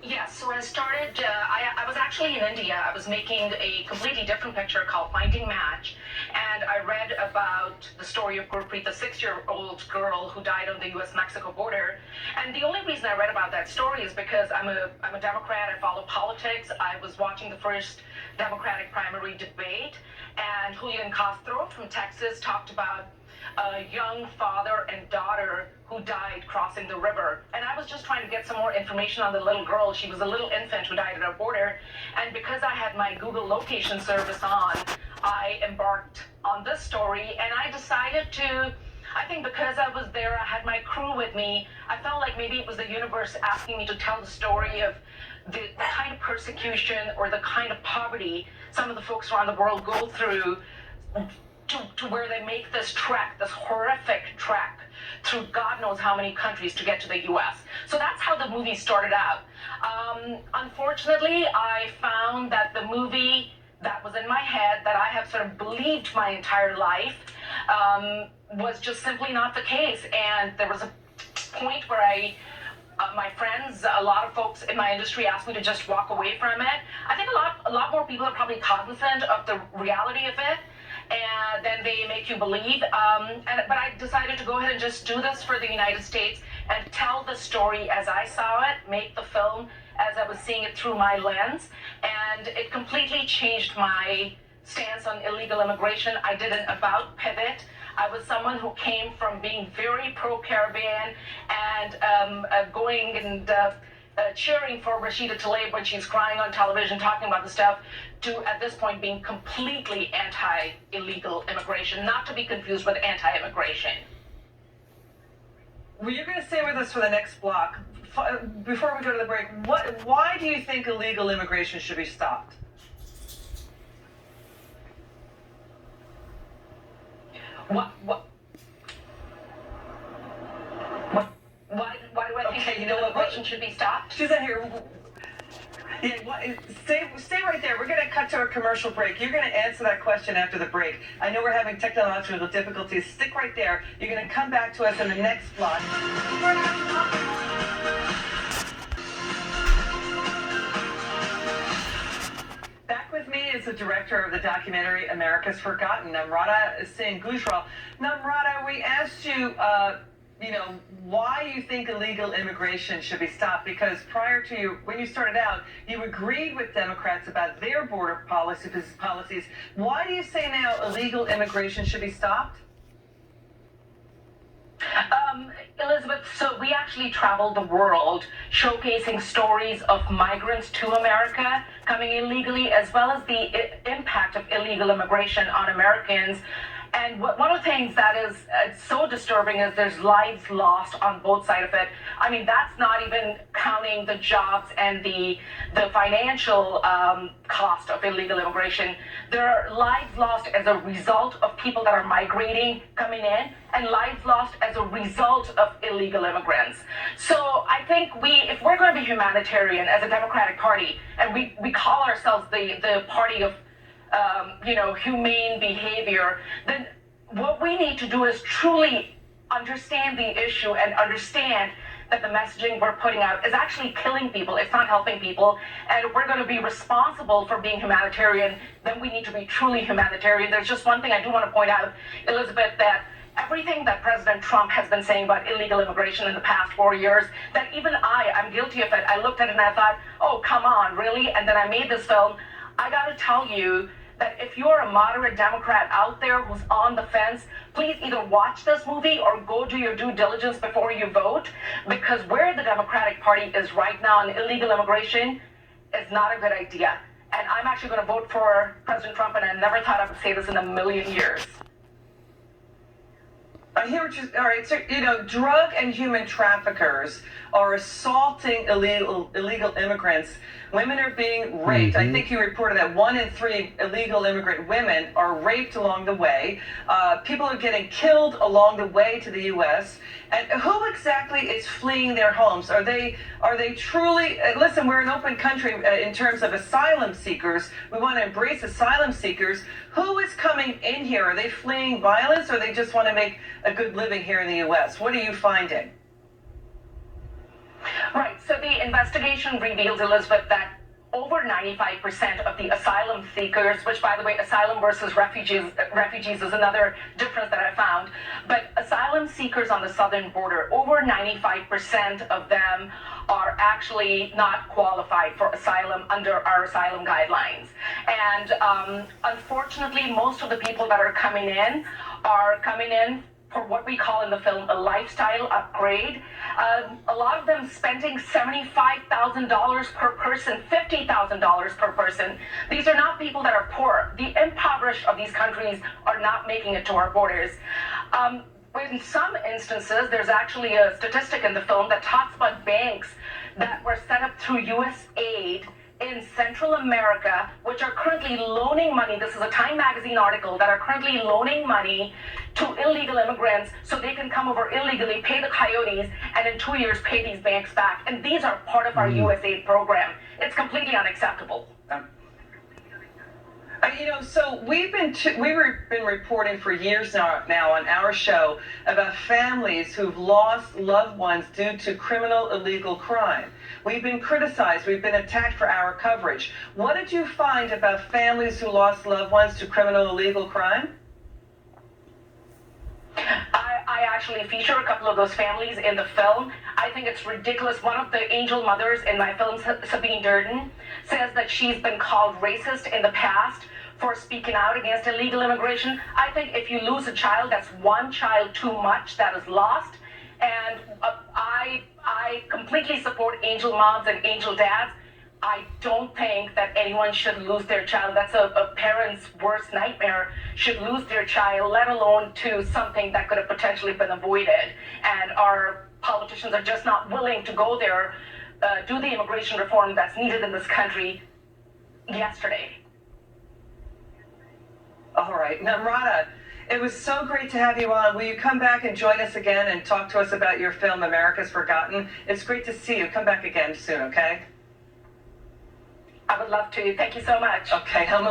Yes, so I started, I was actually in India. I was making a completely different picture called Finding Match. And I read about the story of Gurpreet, the 6-year-old girl who died on the US-Mexico border. And the only reason I read about that story is because I'm a Democrat. I follow politics. I was watching the first Democratic primary debate. And Julian Castro from Texas talked about a young father and daughter who died crossing the river. And I was just trying to get some more information on the little girl. She was a little infant who died at our border. And because I had my Google location service on, I embarked on this story. And I decided to, I think because I was there, I had my crew with me. I felt like maybe it was the universe asking me to tell the story of the kind of persecution or the kind of poverty some of the folks around the world go through to where they make this trek, this horrific trek through God knows how many countries to get to the US. So that's how the movie started out. Unfortunately, I found that the movie that was in my head, that I have sort of believed my entire life, was just simply not the case. And there was a point where my friends, a lot of folks in my industry asked me to just walk away from it. I think a lot more people are probably cognizant of the reality of it, and then they make you believe. But I decided to go ahead and just do this for the United States and tell the story as I saw it, make the film as I was seeing it through my lens, and it completely changed my stance on illegal immigration. I did an about pivot. I was someone who came from being very pro-Caribbean and going and cheering for Rashida Tlaib when she's crying on television talking about the stuff, to at this point being completely anti-illegal immigration, not to be confused with anti-immigration. Well, you're going to stay with us for the next block. Before we go to the break, why do you think illegal immigration should be stopped? Why do I think immigration should be stopped? She's not here. Yeah, stay right there. We're going to cut to a commercial break. You're going to answer that question after the break. I know we're having technological difficulties. Stick right there. You're going to come back to us in the next block. Back with me is the director of the documentary America's Forgotten, Namrata Singh Gujrat. Namrata, we asked you, why you think illegal immigration should be stopped, because prior to you, when you started out, you agreed with Democrats about their border policies. Why do you say now illegal immigration should be stopped? Elizabeth, so we actually traveled the world showcasing stories of migrants to America coming illegally, as well as the impact of illegal immigration on Americans. And one of the things that is so disturbing is there's lives lost on both sides of it. I mean, that's not even counting the jobs and the financial cost of illegal immigration. There are lives lost as a result of people that are migrating, coming in, and lives lost as a result of illegal immigrants. So I think if we're going to be humanitarian as a Democratic Party, and we call ourselves the party of humane behavior, then what we need to do is truly understand the issue and understand that the messaging we're putting out is actually killing people. It's not helping people. And if we're going to be responsible for being humanitarian, then we need to be truly humanitarian. There's just one thing I do want to point out, Elizabeth, that everything that President Trump has been saying about illegal immigration in the past 4 years, that even I'm guilty of it. I looked at it and I thought, oh, come on, really? And then I made this film. I got to tell you that if you're a moderate Democrat out there who's on the fence, please either watch this movie or go do your due diligence before you vote, because where the Democratic Party is right now on illegal immigration is not a good idea. And I'm actually going to vote for President Trump, and I never thought I would say this in a million years. I hear what all right, so, drug and human traffickers are assaulting illegal immigrants. Women are being raped. I think you reported that 1 in 3 illegal immigrant women are raped along the way. People are getting killed along the way to the U.S. And who exactly is fleeing their homes? Are they truly, listen, we're an open country in terms of asylum seekers. We want to embrace asylum seekers. Who is coming in here? Are they fleeing violence, or they just want to make a good living here in the U.S.? What are you finding? Right. So the investigation reveals, Elizabeth, that over 95% of the asylum seekers, which, by the way, asylum versus refugees is another difference that I found, but asylum seekers on the southern border, over 95% of them are actually not qualified for asylum under our asylum guidelines. And unfortunately, most of the people that are coming in for what we call in the film a lifestyle upgrade. A lot of them spending $75,000 per person, $50,000 per person. These are not people that are poor. The impoverished of these countries are not making it to our borders. In some instances, there's actually a statistic in the film that talks about banks that were set up through U.S. aid in Central America, which are currently loaning money. This is a Time magazine article that are currently loaning money to illegal immigrants so they can come over illegally, pay the coyotes, and in 2 years pay these banks back. And these are part of our U.S. aid program. It's completely unacceptable. So we've been reporting for years now on our show about families who've lost loved ones due to criminal illegal crime. We've been criticized. We've been attacked for our coverage. What did you find about families who lost loved ones to criminal illegal crime? I actually feature a couple of those families in the film. I think it's ridiculous. One of the angel mothers in my film, Sabine Durden, says that she's been called racist in the past for speaking out against illegal immigration. I think if you lose a child, that's one child too much that is lost. And I completely support angel moms and angel dads. I don't think that anyone should lose their child. That's a parent's worst nightmare, should lose their child, let alone to something that could have potentially been avoided. And our politicians are just not willing to go there, do the immigration reform that's needed in this country yesterday. All right. Namrata, it was so great to have you on. Will you come back and join us again and talk to us about your film, America's Forgotten? It's great to see you. Come back again soon, okay? I would love to. Thank you so much. Okay, I'm